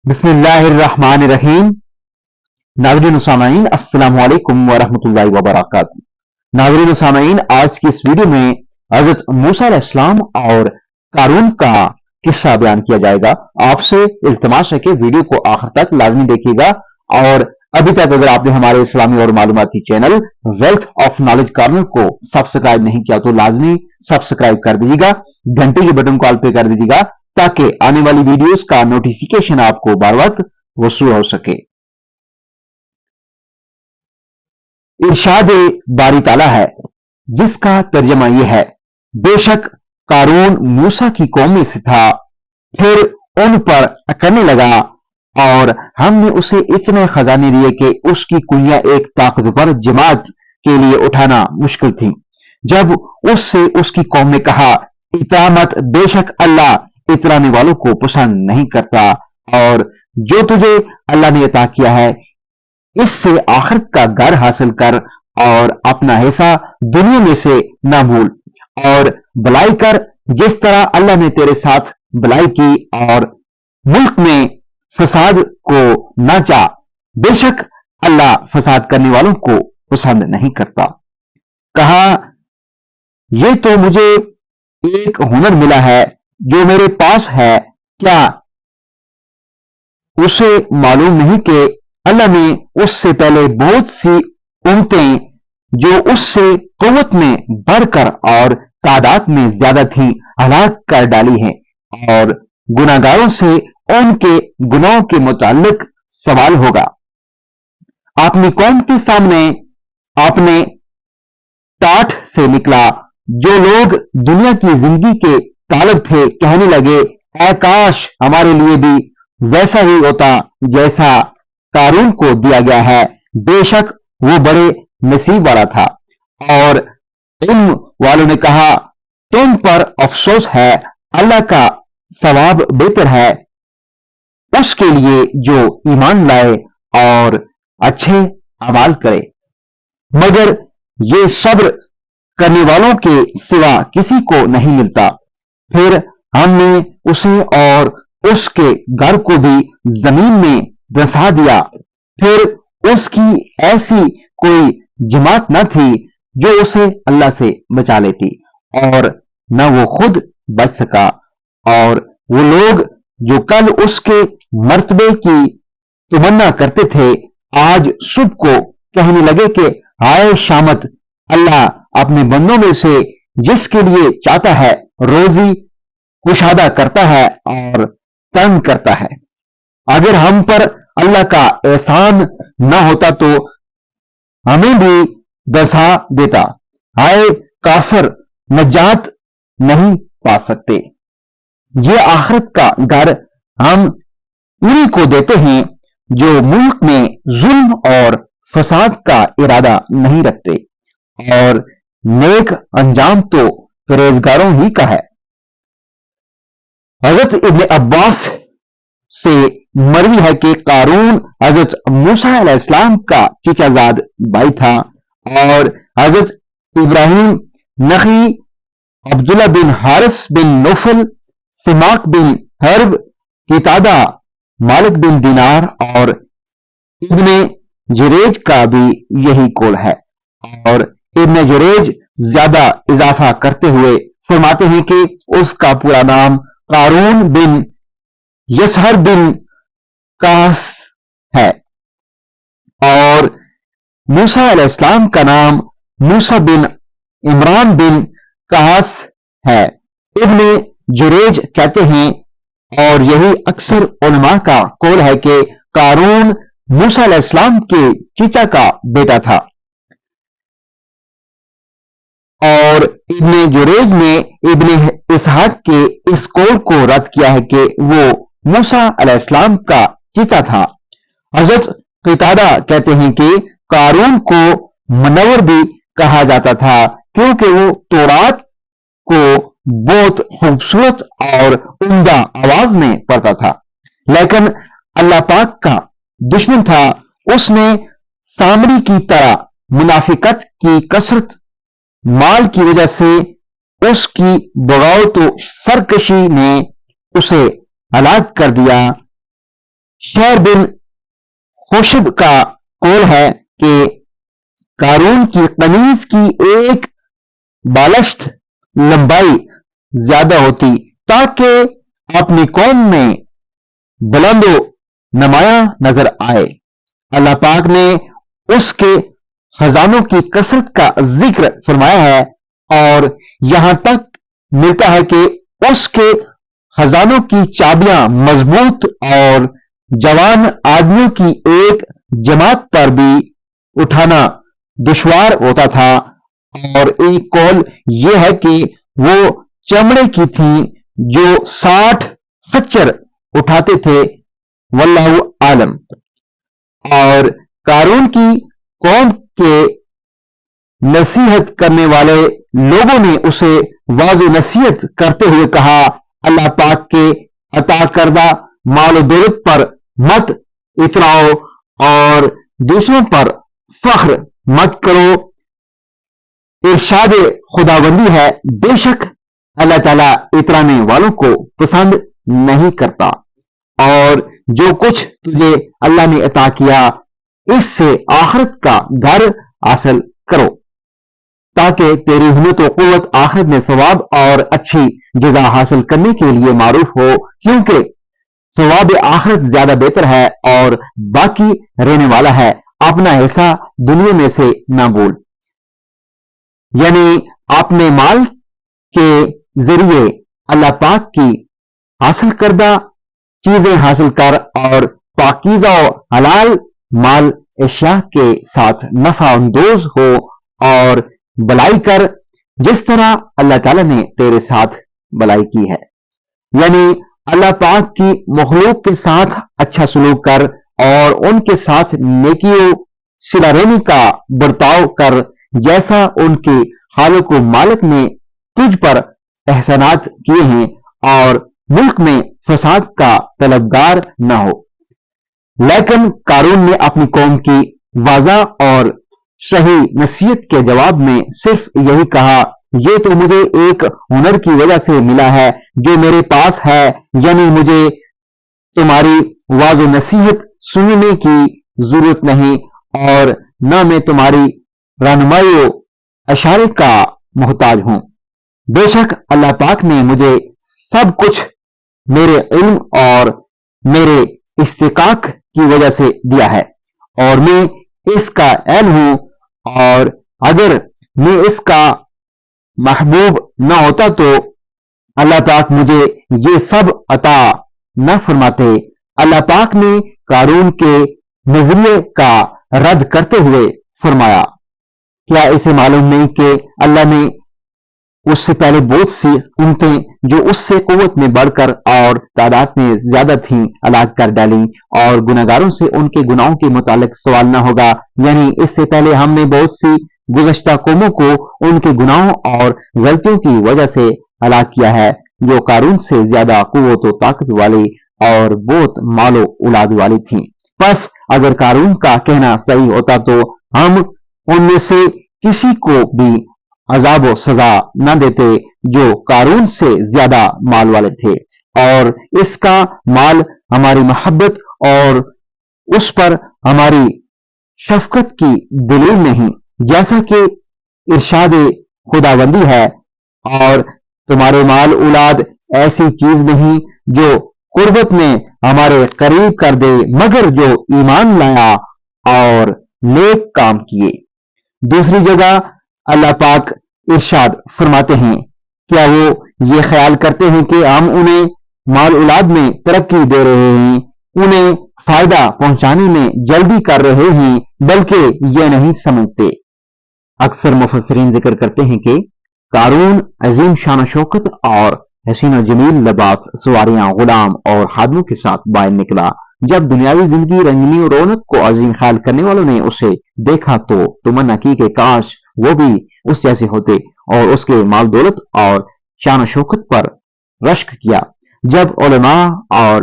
بسم اللہ الرحمن الرحیم۔ ناظرین و سامعین السلام علیکم ورحمۃ اللہ وبرکاتہ۔ ناظرین و سامعین، آج کی اس ویڈیو میں حضرت موسیٰ علیہ السلام اور قارون کا قصہ بیان کیا جائے گا۔ آپ سے التماس ہے کہ ویڈیو کو آخر تک لازمی دیکھیے گا، اور ابھی تک اگر آپ نے ہمارے اسلامی اور معلوماتی channel wealth of knowledge corner کو سبسکرائب نہیں کیا تو لازمی سبسکرائب کر دیجیے گا، گھنٹے کے بٹن کو آل پہ کر دیجیے گا تاکہ آنے والی ویڈیوز کا نوٹیفیکیشن آپ کو بر وقت وصول ہو سکے۔ ارشاد باری تعالیٰ ہے جس کا ترجمہ یہ ہے: بے شک قارون موسیٰ کی قوم میں سے تھا، پھر ان پر اکڑنے لگا اور ہم نے اسے اتنے خزانے دیے کہ اس کی کنیاں ایک طاقتور جماعت کے لیے اٹھانا مشکل تھی۔ جب اس سے اس کی قوم نے کہا اترا مت، بے شک اللہ اترانے والوں کو پسند نہیں کرتا، اور جو تجھے اللہ نے عطا کیا ہے اس سے آخرت کا گھر حاصل کر اور اپنا حصہ دنیا میں سے نہ بھول، اور بلائی کر جس طرح اللہ نے تیرے ساتھ بلائی کی، اور ملک میں فساد کو نہ چاہ، بے شک اللہ فساد کرنے والوں کو پسند نہیں کرتا۔ کہا یہ تو مجھے ایک ہنر ملا ہے جو میرے پاس ہے، کیا اسے معلوم نہیں کہ اللہ نے اس سے پہلے بہت سی امتیں جو اس سے قوت میں بڑھ کر اور تعداد میں زیادہ تھیں ہلاک کر ڈالی ہیں، اور گناہگاروں سے ان کے گناہوں کے متعلق سوال ہوگا۔ اپنی قوم کے سامنے اپنے ٹاٹ سے نکلا، جو لوگ دنیا کی زندگی کے طالب تھے کہنے لگے اے کاش ہمارے لیے بھی ویسا ہی ہوتا جیسا قارون کو دیا گیا ہے، بے شک وہ بڑے نصیب والا تھا۔ اور علم والوں نے کہا تم پر افسوس ہے، اللہ کا ثواب بہتر ہے اس کے لیے جو ایمان لائے اور اچھے اعمال کرے، مگر یہ صبر کرنے والوں کے سوا کسی کو نہیں ملتا۔ پھر ہم نے اسے اور اس کے گھر کو بھی زمین میں دھسا دیا، پھر اس کی ایسی کوئی جماعت نہ تھی جو اسے اللہ سے بچا لیتی، اور نہ وہ خود بچ سکا۔ اور وہ لوگ جو کل اس کے مرتبے کی تمنا کرتے تھے آج صبح کو کہنے لگے کہ ہائے شامت، اللہ اپنے بندوں میں سے جس کے لیے چاہتا ہے روزی کشادہ کرتا ہے اور تنگ کرتا ہے۔ اگر ہم پر اللہ کا احسان نہ ہوتا تو ہمیں بھی دھسا دیتا، ہائے کافر نجات نہیں پا سکتے۔ یہ آخرت کا گھر ہم انہی کو دیتے ہیں جو ملک میں ظلم اور فساد کا ارادہ نہیں رکھتے، اور نیک انجام تو پرہیزگاروں ہی کا ہے۔ حضرت ابن عباس سے مروی ہے کہ قارون حضرت موسیٰ علیہ السلام کا چچا زاد بھائی تھا، اور حضرت ابراہیم نخعی، عبداللہ بن حارث بن نوفل، سماک بن حرب، قتادہ، مالک بن دینار اور ابن جریج کا بھی یہی قول ہے۔ اور ابن جریج زیادہ اضافہ کرتے ہوئے فرماتے ہیں کہ اس کا پورا نام قارون بن یسہر بن قاس ہے، اور موسیٰ علیہ السلام کا نام موسیٰ بن عمران بن قاس ہے۔ ابن جریج کہتے ہیں، اور یہی اکثر علماء کا قول ہے کہ قارون موسیٰ علیہ السلام کے چچا کا بیٹا تھا، اور ابن جریج نے ابن اسحاق کے اس قول کو رد کیا ہے کہ وہ موسیٰ علیہ السلام کا چچا تھا۔ حضرت قتادہ کہتے ہیں کہ قارون کو منور بھی کہا جاتا تھا کیونکہ وہ تورات کو بہت خوبصورت اور عمدہ آواز میں پڑھتا تھا، لیکن اللہ پاک کا دشمن تھا۔ اس نے سامری کی طرح منافقت کی کثرت مال کی وجہ سے اس کی بغاوت و سرکشی نے اسے ہلاک کر دیا۔ شہر بن خوشب کا قول ہے کہ قارون کی قمیض کی ایک بالشت لمبائی زیادہ ہوتی تاکہ اپنی قوم میں بلند و نمایاں نظر آئے۔ اللہ پاک نے اس کے خزانوں کی کثرت کا ذکر فرمایا ہے اور یہاں تک ملتا ہے کہ اس کے خزانوں کی چابیاں مضبوط اور جوان آدمیوں کی ایک جماعت پر بھی اٹھانا دشوار ہوتا تھا، اور ایک قول یہ ہے کہ وہ چمڑے کی تھیں جو 60 خچر اٹھاتے تھے، واللہ عالم۔ اور قارون کی قوم کے نصیحت کرنے والے لوگوں نے اسے واضح نصیحت کرتے ہوئے کہا، اللہ پاک کے عطا کردہ مال و دولت پر مت اتراؤ اور دوسروں پر فخر مت کرو۔ ارشاد خداوندی ہے، بے شک اللہ تعالیٰ اترانے والوں کو پسند نہیں کرتا، اور جو کچھ تجھے اللہ نے عطا کیا اس سے آخرت کا گھر حاصل کرو تاکہ تیری ہمت و قوت آخرت میں ثواب اور اچھی جزا حاصل کرنے کے لیے معروف ہو، کیونکہ ثواب آخرت زیادہ بہتر ہے اور باقی رہنے والا ہے۔ اپنا حصہ دنیا میں سے نہ بھول، یعنی اپنے مال کے ذریعے اللہ پاک کی حاصل کردہ چیزیں حاصل کر اور پاکیزہ و حلال مال اشیاء کے ساتھ نفع اندوز ہو اور بلائی کر، جس طرح اللہ تعالیٰ نے تیرے ساتھ بلائی کی ہے، یعنی اللہ پاک کی مخلوق کے ساتھ اچھا سلوک کر اور ان کے ساتھ نیکی و صلہ رحمی کا برتاؤ کر، جیسا ان کے خالق و مالک نے تجھ پر احسانات کیے ہیں، اور ملک میں فساد کا طلبگار نہ ہو۔ لیکن قارون نے اپنی قوم کی واضح اور صحیح نصیحت کے جواب میں صرف یہی کہا، یہ تو مجھے ایک ہنر کی وجہ سے ملا ہے جو میرے پاس ہے، یعنی مجھے تمہاری واضح نصیحت سننے کی ضرورت نہیں، اور نہ میں تمہاری رہنمائی و اشارے کا محتاج ہوں۔ بے شک اللہ پاک نے مجھے سب کچھ میرے علم اور میرے استحقاق کی وجہ سے دیا ہے، اور میں اس کا اہل ہوں، اور اگر میں اس کا محبوب نہ ہوتا تو اللہ پاک مجھے یہ سب عطا نہ فرماتے۔ اللہ پاک نے قارون کے نظریے کا رد کرتے ہوئے فرمایا، کیا اسے معلوم نہیں کہ اللہ نے اس سے پہلے بہت سی امتیں جو اس سے قوت میں بڑھ کر اور تعداد میں زیادہ تھیں ہلاک کر ڈالی، اور گناہگاروں سے ان کے گناہوں کے متعلق سوال نہ ہوگا، یعنی اس سے پہلے ہم نے بہت سی گزشتہ قوموں کو ان کے گناہوں اور غلطیوں کی وجہ سے ہلاک کیا ہے، جو قارون سے زیادہ قوت و طاقت والی اور بہت مال و اولاد والی تھیں۔ پس اگر قارون کا کہنا صحیح ہوتا تو ہم ان میں سے کسی کو بھی عذاب و سزا نہ دیتے جو قارون سے زیادہ مال والے تھے، اور اس کا مال ہماری محبت اور اس پر ہماری شفقت کی دلیل نہیں، جیسا کہ ارشاد خداوندی ہے، اور تمہارے مال اولاد ایسی چیز نہیں جو قربت میں ہمارے قریب کر دے، مگر جو ایمان لایا اور نیک کام کیے۔ دوسری جگہ اللہ پاک ارشاد فرماتے ہیں، کیا وہ یہ خیال کرتے ہیں کہ ہم انہیں مال اولاد میں ترقی دے رہے ہیں، انہیں فائدہ پہنچانے میں جلدی کر رہے ہیں، بلکہ یہ نہیں سمجھتے۔ اکثر مفسرین ذکر کرتے ہیں کہ قارون عظیم شان و شوکت اور حسین و جمیل لباس، سواریاں، غلام اور خادموں کے ساتھ باہر نکلا۔ جب دنیاوی زندگی رنگینی اور رونق کو عظیم خیال کرنے والوں نے اسے دیکھا تو تمنا کی کہ کاش وہ بھی اس جیسے ہوتے، اور اس کے مال دولت اور شان و شوکت پر رشک کیا۔ جب علماء اور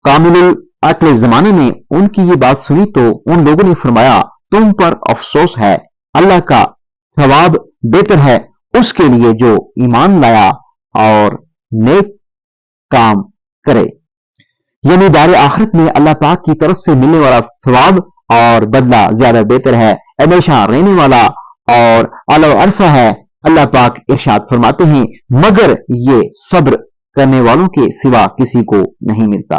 کامل العقل زمانے نے ان کی یہ بات سنی تو ان لوگوں نے فرمایا، تم پر افسوس ہے، اللہ کا ثواب بہتر ہے اس کے لیے جو ایمان لایا اور نیک کام کرے۔ یعنی دار آخرت میں اللہ پاک کی طرف سے ملنے والا ثواب اور بدلہ زیادہ بہتر ہے، ہمیشہ رہنے والا اور اعلی و عرفہ ہے۔ اللہ پاک ارشاد فرماتے ہیں مگر یہ صبر کرنے والوں کے سوا کسی کو نہیں ملتا۔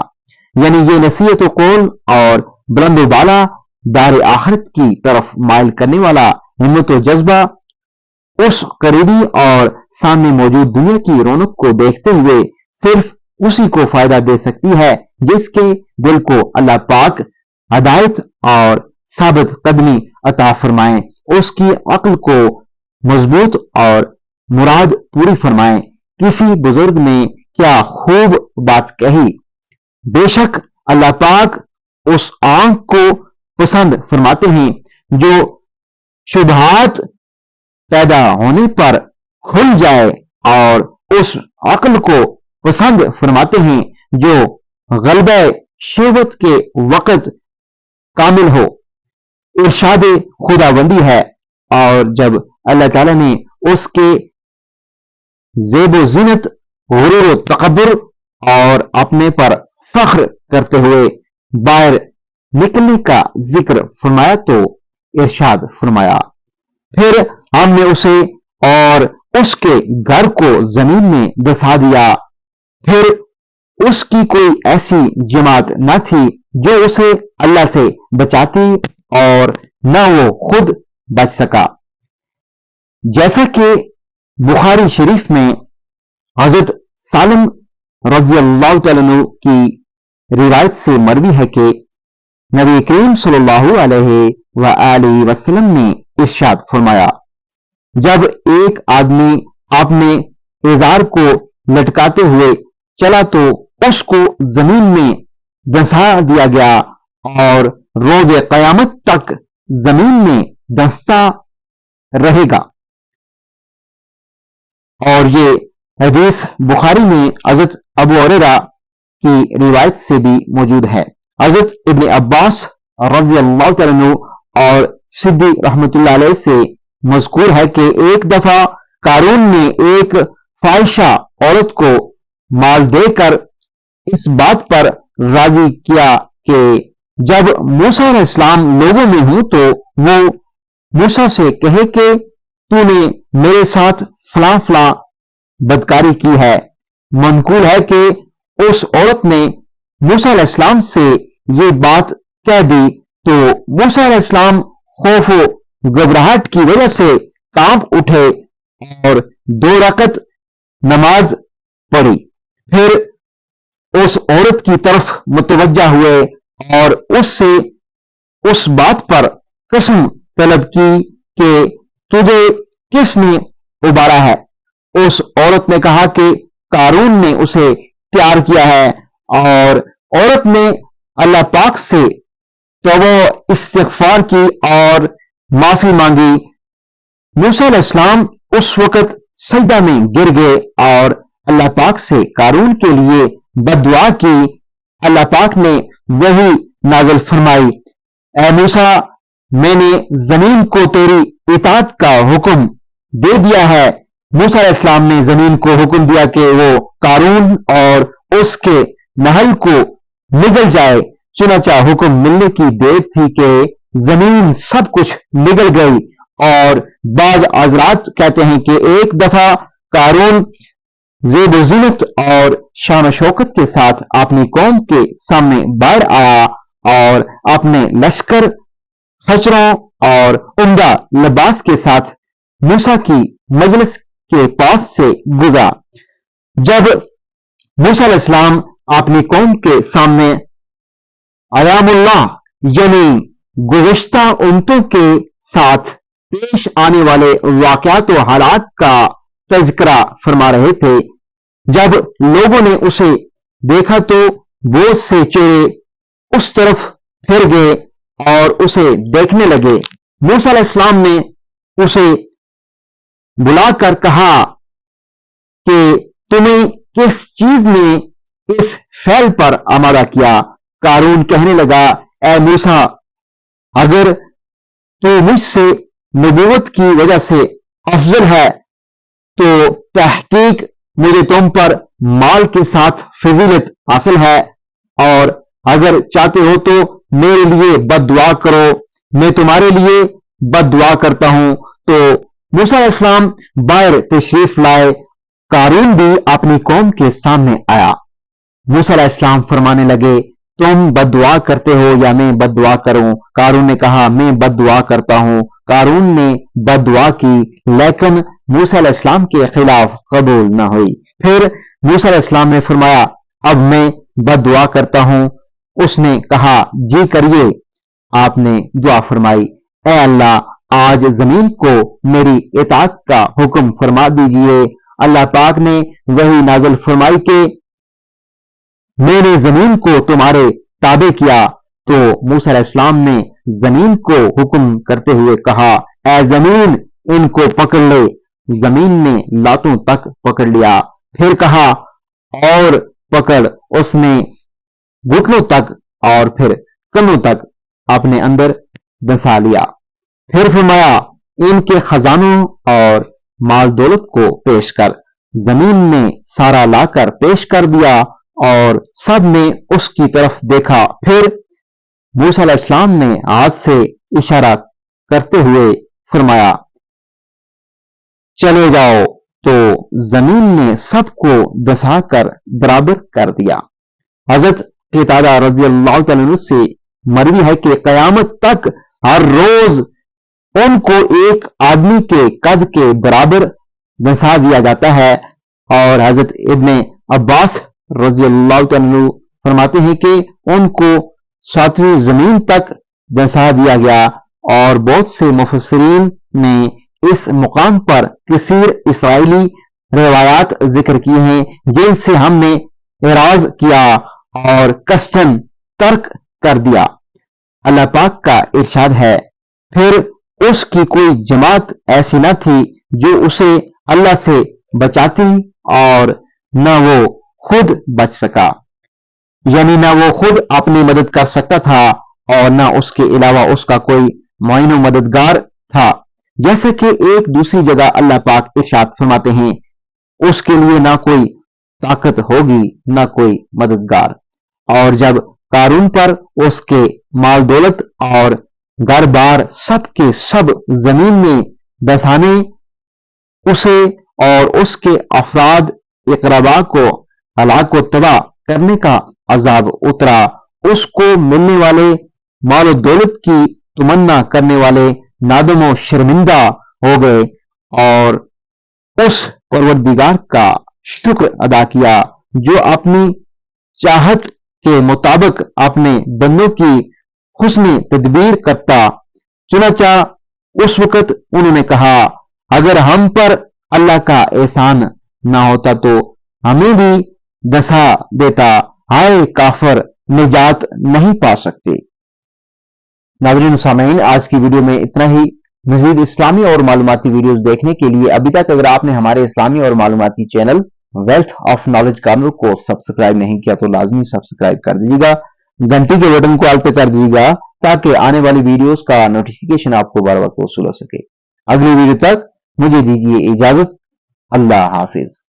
یعنی یہ نصیحت و قول اور بلند و بالا دار آخرت کی طرف مائل کرنے والا ہمت و جذبہ اس قریبی اور سامنے موجود دنیا کی رونق کو دیکھتے ہوئے صرف اسی کو فائدہ دے سکتی ہے جس کے دل کو اللہ پاک ہدایت اور ثابت قدمی عطا فرمائیں، اس کی عقل کو مضبوط اور مراد پوری فرمائیں۔ کسی بزرگ نے کیا خوب بات کہی، بے شک اللہ پاک اس آنکھ کو پسند فرماتے ہیں جو شبہات پیدا ہونے پر کھل جائے، اور اس عقل کو پسند فرماتے ہیں جو غلبہ شہوت کے وقت کامل ہو۔ ارشاد خداوندی ہے، اور جب اللہ تعالی نے اس کے زیب و زینت، غرور و تکبر اور اپنے پر فخر کرتے ہوئے باہر نکلنے کا ذکر فرمایا تو ارشاد فرمایا پھر ہم نے اسے اور اس کے گھر کو زمین میں دسا دیا، پھر اس کی کوئی ایسی جماعت نہ تھی جو اسے اللہ سے بچاتی اور نہ وہ خود بچ سکا۔ جیسا کہ بخاری شریف میں حضرت سالم رضی اللہ تعالیٰ عنہ کی روایت سے مروی ہے کہ نبی کریم صلی اللہ علیہ وآلہ وسلم نے ارشاد فرمایا جب ایک آدمی اپنے ازار کو لٹکاتے ہوئے چلا تو اس کو زمین میں دھنسا دیا گیا اور روز قیامت تک زمین میں دھنستا رہے گا۔ اور یہ حدیث بخاری میں حضرت ابو ہریرہ کی روایت سے بھی موجود ہے۔ حضرت ابن عباس رضی اللہ تعالیٰ عنہ اور صدی رحمت اللہ علیہ سے مذکور ہے کہ ایک دفعہ قارون نے ایک فاحشہ عورت کو مال دے کر اس بات پر راضی کیا کہ جب موسیٰ علیہ السلام لوگوں میں ہوں تو وہ موسیٰ سے کہے کہ تو نے میرے ساتھ فلاں فلاں بدکاری کی ہے۔ منقول ہے کہ اس عورت نے موسیٰ علیہ السلام سے یہ بات کہہ دی تو موسیٰ علیہ السلام خوف و گھبراہٹ کی وجہ سے کانپ اٹھے اور 2 رکعت نماز پڑھی، پھر اس عورت کی طرف متوجہ ہوئے اور اس سے اس بات پر قسم طلب کی کہ تجھے کس نے ابارا ہے؟ اس عورت نے کہا کہ قارون نے اسے تیار کیا ہے، اور عورت نے اللہ پاک سے توبہ استغفار کی اور معافی مانگی۔ موسیٰ علیہ السلام اس وقت سجدہ میں گر گئے اور اللہ پاک سے قارون کے لیے بد دعا کی۔ اللہ پاک نے وحی نازل فرمائی، اے موسیٰ میں نے زمین کو تیری اطاعت کا حکم دے دیا ہے۔ موسیٰ علیہ السلام نے زمین کو حکم دیا کہ وہ قارون اور اس کے محل کو نگل جائے، چنانچہ حکم ملنے کی دیر تھی کہ زمین سب کچھ نگل گئی۔ اور بعض حضرات کہتے ہیں کہ ایک دفعہ قارون زیب و زینت اور شان و شوکت کے ساتھ اپنی قوم کے سامنے باہر آیا اور اپنے لشکر خچروں اور عمدہ لباس کے ساتھ موسیٰ کی مجلس کے پاس سے گزرا۔ جب موسیٰ علیہ السلام اپنی قوم کے سامنے ایام اللہ یعنی گزشتہ امتوں کے ساتھ پیش آنے والے واقعات و حالات کا تذکرہ فرما رہے تھے، جب لوگوں نے اسے دیکھا تو بہت سے چہرے اس طرف پھر گئے اور اسے دیکھنے لگے۔ موسیٰ علیہ السلام نے اسے بلا کر کہا کہ تمہیں کس چیز نے اس فعل پر آمادہ کیا؟ قارون کہنے لگا، اے موسیٰ اگر تو مجھ سے نبوت کی وجہ سے افضل ہے تو تحقیق مجھے تم پر مال کے ساتھ فضیلت حاصل ہے، اور اگر چاہتے ہو تو میرے لیے بد دعا کرو، میں تمہارے لیے بد دعا کرتا ہوں۔ تو موسیٰ علیہ السلام باہر تشریف لائے، قارون بھی اپنی قوم کے سامنے آیا۔ موسیٰ علیہ السلام فرمانے لگے تم بد دعا کرتے ہو یا میں بد دعا کروں؟ قارون نے کہا میں بد دعا کرتا ہوں۔ قارون نے بد دعا کی لیکن موسیٰ علیہ السلام کے خلاف قبول نہ ہوئی۔ پھر موسیٰ علیہ السلام نے فرمایا اب میں بد دعا کرتا ہوں۔ اس نے کہا جی کریے۔ آپ نے دعا فرمائی اے اللہ آج زمین کو میری اطاعت کا حکم فرما دیجئے۔ اللہ پاک نے وحی نازل فرمائی کہ میں نے زمین کو تمہارے تابع کیا۔ تو موسیٰ علیہ السلام نے زمین کو حکم کرتے ہوئے کہا اے زمین ان کو پکڑ لے۔ زمین نے لاتوں تک پکڑ لیا۔ پھر کہا اور پکڑ، اس نے گھٹنوں تک اور پھر کندھوں تک اپنے اندر دسا لیا۔ پھر فرمایا ان کے خزانوں اور مال دولت کو پیش کر۔ زمین نے سارا لا کر پیش کر دیا اور سب نے اس کی طرف دیکھا۔ پھر موسیٰ علیہ السلام نے ہاتھ سے اشارہ کرتے ہوئے فرمایا چلے جاؤ، تو زمین نے سب کو دسا کر برابر کر دیا۔ حضرت قتادہ رضی اللہ تعالیٰ عنہ سے مروی ہے کہ قیامت تک ہر روز ان کو ایک آدمی کے قد کے برابر دسا دیا جاتا ہے۔ اور حضرت ابن عباس رضی اللہ تعالیٰ عنہ فرماتے ہیں کہ ان کو 7ویں زمین تک دسا دیا گیا۔ اور بہت سے مفسرین نے اس مقام پر کثیر اسرائیلی روایات ذکر کی ہیں جن سے ہم نے اعراض کیا اور قصداً ترک کر دیا۔ اللہ پاک کا ارشاد ہے پھر اس کی کوئی جماعت ایسی نہ تھی جو اسے اللہ سے بچاتی اور نہ وہ خود بچ سکا، یعنی نہ وہ خود اپنی مدد کر سکتا تھا اور نہ اس کے علاوہ اس کا کوئی معین و مددگار تھا۔ جیسا کہ ایک دوسری جگہ اللہ پاک ارشاد فرماتے ہیں اس کے لیے نہ کوئی طاقت ہوگی نہ کوئی مددگار۔ اور جب قارون پر اس کے مال دولت اور گھر بار سب کے سب زمین میں دسانے، اسے اور اس کے افراد اقربا کو ہلاک و تباہ کرنے کا عذاب اترا، اس کو ملنے والے مال و دولت کی تمنا کرنے والے نادم و شرمندہ ہو گئے اور اس پروردگار کا شکر ادا کیا جو اپنی چاہت کے مطابق اپنے بندوں کی حسن تدبیر کرتا۔ چنانچہ اس وقت انہوں نے کہا اگر ہم پر اللہ کا احسان نہ ہوتا تو ہمیں بھی دسا دیتا، ہائے کافر نجات نہیں پا سکتے۔ ناظرین سامعین آج کی ویڈیو میں اتنا ہی۔ مزید اسلامی اور معلوماتی ویڈیوز دیکھنے کے لیے ابھی تک اگر آپ نے ہمارے اسلامی اور معلوماتی چینل ویلتھ آف نالج کامل کو سبسکرائب نہیں کیا تو لازمی سبسکرائب کر دیجیے گا، گھنٹی کے بٹن کو آل پہ کر دیجیے گا تاکہ آنے والی ویڈیوز کا نوٹیفیکیشن آپ کو بر وقت وصول ہو سکے۔ اگلی ویڈیو تک مجھے دیجیے اجازت، اللہ حافظ۔